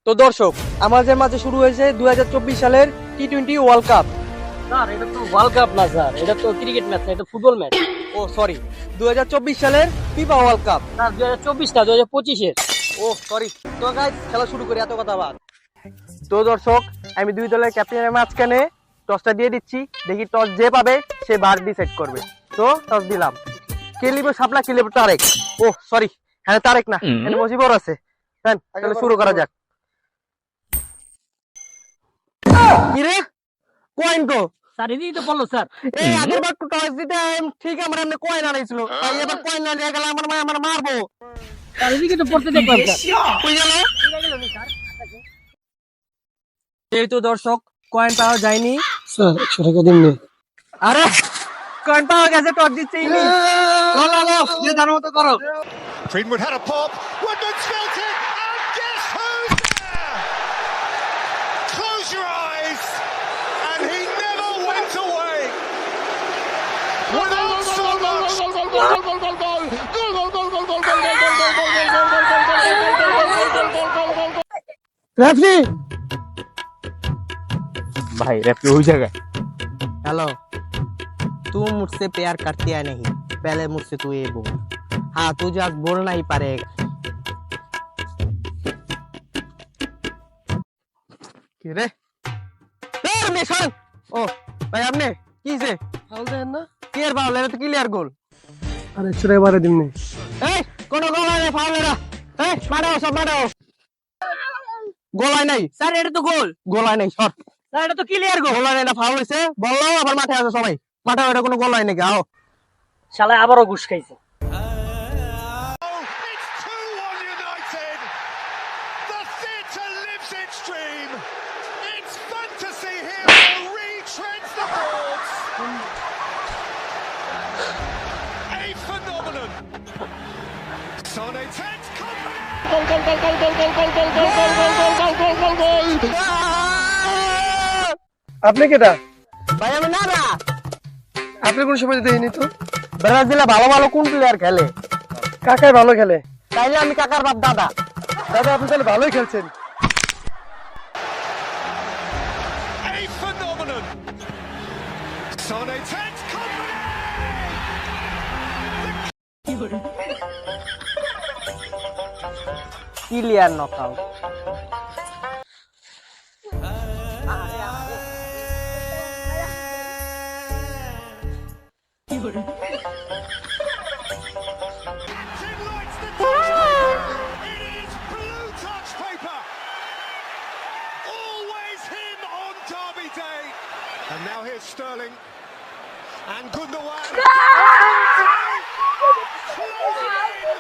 তো দর্শক, আমাদের মাঝে শুরু হয়েছে 2024 সালের টি-20 ওয়ার্ল্ড কাপ। স্যার এটা তো ওয়ার্ল্ড কাপ না স্যার, এটা তো ক্রিকেট ম্যাচ না, এটা ফুটবল ম্যাচ। ও সরি, 2024 সালের ফিফা ওয়ার্ল্ড কাপ। স্যার 2024 না, 2025-এর। ও সরি। তো গাইস, খেলা শুরু করি, এত কথা বাদ। তো দর্শক, আমি দুই দলের ক্যাপ্টেনের মাঝখানে টসটা দিয়ে দিচ্ছি। দেখি টস যে পাবে সে বার ডিসাইড করবে। তো টস দিলাম। কে লিবে শাপলা, কে লিবে তারেক। ও সরি, হ্যাঁ তারেক না, এখানে মুজিবর আছে। হ্যাঁ, তাহলে শুরু করা যাক। কি রে, কয়েন তো স্যার এদিকে তো বললো স্যার। এই আগের বার তো টস দিতে ঠিক আমার এমনি কয়েন আনাইছিল, তাই এবার কয়েন না নিয়ে গেলে আমার মা আমার মারবো। স্যার এদিকে তো পড়তে দেখলাম স্যার। কই গেল? যেহেতু দর্শক কয়েন পাওয়া যায়নি, স্যার 100 টাকা দিন নে। আরে কয়েন পাওয়া গেছে, টস দিচ্ছে ইনি। লো লো লো, যে জানো মতো করো। Greenwood had a pop. Woodman spelt it, and guess who's there? Close your eyes, and he never went away. Without so much. Referee भाई रेफरी हुई जगह हेलो, तू मुझसे प्यार करती है नहीं, पहले मुझसे तू ये बोल। हाँ, तुझे आज बोलना ही पड़ेगा। কি রে মিশন? ও ভাই, আপনি কিছে ফাউল দেন না? কি এর বাউল, এটা তো ক্লিয়ার গোল। আরে 100 টাকা বারে দিন নে। এই কোন গোল হয় না, ফাউল এরা। এই মারাও, সব মারাও। গোল হয় নাই স্যার এটা তো গোল। গোল হয় নাই, সর। স্যার এটা তো ক্লিয়ার গোল। গোল হয় নাই, ফাউল হইছে। বললো আবার মাঠে আছে সবাই, মাঠে এটা কোনো গোল হয় নাকি? আও শালা আবারও ঘুষ খাইছে। It's 2-1 United. The theatre lives its dream. It's fantasy hero retreads the boards. A phenomenon. Sane takes confidence. আপনি কেটা? ভাই আমি না না আপনি কোন সময় দেইনি তো? ব্রাজিলে ভালো ভালো কোন প্লেয়ার খেলে? কাকাই ভালো খেলে। তাইলে আমি কাকার বাপ দাদা। দাদা আপনি তাহলে ভালোই খেলছেন। A phenomenon. Sane takes confidence. Clear knockout. Captain lights the touch. It is blue touch paper. Always him on Derby Day. And now here's Sterling. And Gundogan. Closing in.